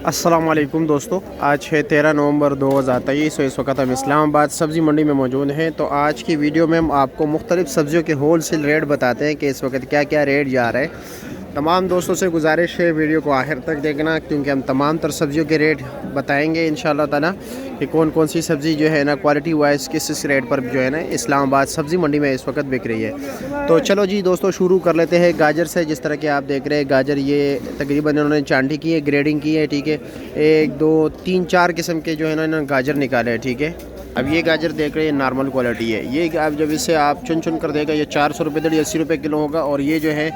अस्सलाम वालेकुम दोस्तों, आज है 13 नवंबर 2023। इस वक्त हम इस्लामाबाद सब्ज़ी मंडी में मौजूद हैं। तो आज की वीडियो में हम आपको मुख्तलिफ़ सब्ज़ियों के होल सेल रेट बताते हैं कि इस वक्त क्या क्या रेट जा रहा है। तमाम दोस्तों से गुजारिश है वीडियो को आखिर तक देखना, क्योंकि हम तमाम तर सब्ज़ियों के रेट बताएंगे इंशाअल्लाह ताला कि कौन कौन सी सब्ज़ी जो है ना क्वालिटी वाइज किस रेट पर जो है ना इस्लामाबाद सब्ज़ी मंडी में इस वक्त बिक रही है। तो चलो जी दोस्तों, शुरू कर लेते हैं गाजर से। जिस तरह के आप देख रहे हैं गाजर, ये तकरीबन इन्होंने चांटी की है, ग्रेडिंग की है, ठीक है। 1 2 3 4 किस्म के जो है ना इन्होंने गाजर निकाले हैं, ठीक है। अब ये गाजर देख रहे हैं नॉर्मल क्वालिटी है। ये अब जब इसे आप चुन चुन कर देगा, ये 400 रुपये दड़ी 80 रुपये किलो होगा। और ये जो है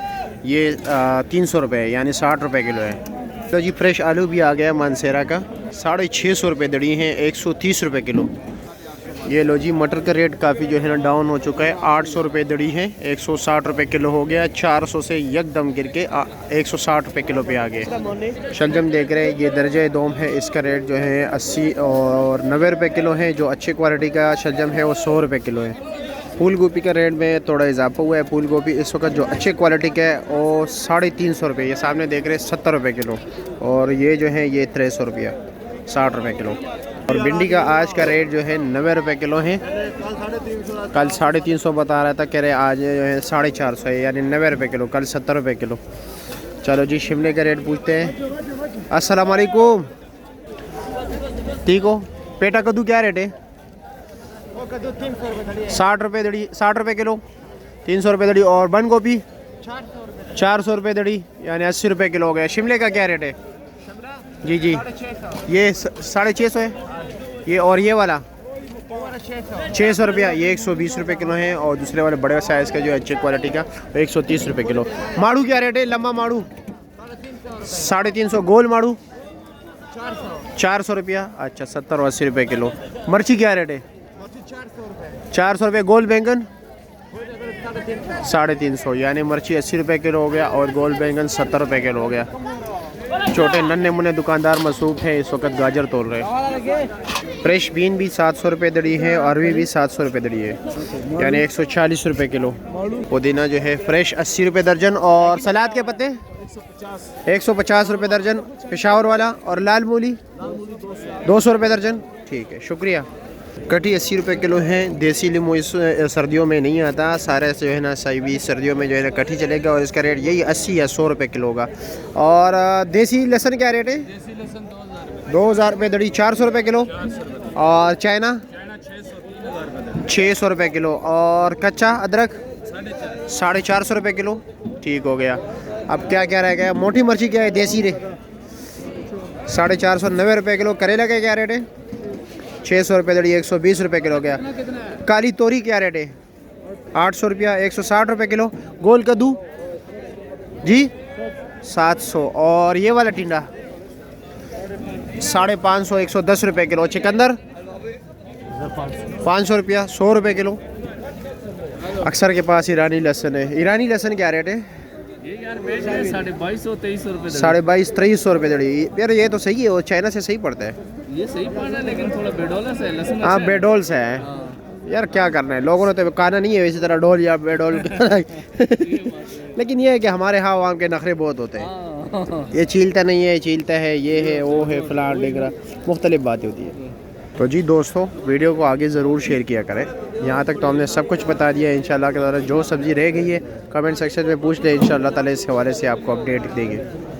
ये 300 रुपये यानी 60 रुपये किलो है। तो जी फ्रेश आलू भी आ गया मानसेरा का, 650 रुपये दड़ी हैं, 130 रुपये किलो। ये लो जी मटर का रेट काफ़ी जो है ना डाउन हो चुका है, 800 रुपये दड़ी है, 160 रुपये किलो हो गया। 400 से यकदम गिर के 160 रुपये किलो पे आ गए। शलजम देख रहे हैं, ये दर्जा दोम है, इसका रेट जो है 80 और 90 रुपये किलो है। जो अच्छी क्वालिटी का शलजम है वो 100 रुपये किलो है। फूल गोभी का रेट में थोड़ा इजाफा हुआ है। फूल गोभी इस वक्त जो अच्छे क्वालिटी का है वो 350 रुपये, ये सामने देख रहे हैं 70 रुपये किलो। और ये जो है ये 300 रुपया, 60 रुपये किलो। और भिंडी का आज का रेट जो है 90 रुपये किलो है। कल 350 बता रहा था, कह रहे आज जो है 450 है, यानी 90 रुपये किलो, कल 70 रुपये किलो। चलो जी शिमले का रेट पूछते हैं। अस्सलाम वालेकुम, ठीक हो? पेटा कद्दू क्या रेट है? 60 रुपये दड़ी, 60 रुपये किलो, 300 रुपये दड़ी। और बंद गोभी 400 रुपये दड़ी, यानी 80 रुपये किलो हो गया। शिमले का क्या रेट है? जी जी ये 650 है ये। और ये वाला 600 रुपया, ये 120 रुपये किलो है। और दूसरे वाले बड़े साइज़ का जो है अच्छी क्वालिटी का 130 रुपये किलो। माड़ू क्या रेट है? लंबा माड़ू 350, गोल माड़ू 400 रुपया, अच्छा 70 और 80 रुपये किलो। मिर्ची क्या रेट है? 400 रुपये। गोल बैंगन 350, यानी मिर्ची 80 रुपये किलो हो गया और गोल बैंगन 70 रुपये किलो हो गया। छोटे नन्हे मुन्ने दुकानदार मसरूफ़ हैं, इस वक्त गाजर तोल रहे हैं। फ्रेश बीन भी 700 रुपये दड़ी है, अरवी भी 700 रुपये दड़ी है, यानी 140 रुपये किलो। पुदीना जो है फ्रेश 80 रुपये दर्जन। और सलाद के पत्ते 150 रुपये दर्जन पेशावर वाला। और लाल मूली 200 रुपये दर्जन, ठीक है, शुक्रिया। कटी 80 रुपये किलो है। देसी लीमू इस सर्दियों में नहीं आता, सारे जो है ना सही सर्दियों में जो है ना कटी चलेगा। और इसका रेट यही 80 या 100 रुपये किलो होगा। और देसी लहसुन क्या रेट है? 2000 रुपये दड़ी, 400 रुपये किलो। और चाइना 600 रुपये किलो। और कच्चा अदरक 450 रुपये किलो, ठीक हो गया। अब क्या क्या रह गया? मोटी मिर्ची क्या है? देसी रे 450, 90 रुपये किलो। करेला का क्या रेट है? 600 रुपये दड़ी, 120 रुपये किलो हो गया। काली तोरी क्या रेट है? 800 रुपया, 160 रुपये किलो। गोल कद्दू जी 700। और ये वाला टिंडा 550, 110 रुपये किलो। चिकंदर 500 रुपया, 100 रुपये किलो। अक्सर के पास ईरानी लहसुन है। ईरानी लहसुन क्या रेट है? 2200 2300 रुपये। 2200 2300 रुपये दड़ी। यार ये तो सही है, वो चाइना से सही पड़ता है। ये सही पड़ा है, लेकिन थोड़ा बेडोल से लहसुन। हाँ बेडोल से है। यार क्या करना है, लोगों ने तो काना नहीं है इसी तरह डोल या बेडोल लेकिन ये है कि हमारे यहाँ आवाम के नखरे बहुत होते हैं। ये चीलता नहीं है, चीलता है, ये है, वो है, फलान डिगरा, मुख्तलिफ बातें होती है। तो जी दोस्तों, वीडियो को आगे ज़रूर शेयर किया करें। यहाँ तक तो हमने सब कुछ बता दिया है। इंशाल्लाह के द्वारा जो सब्ज़ी रह गई है कमेंट सेक्शन में पूछ लें, इंशाल्लाह ताला इस हवाले से आपको अपडेट देंगे।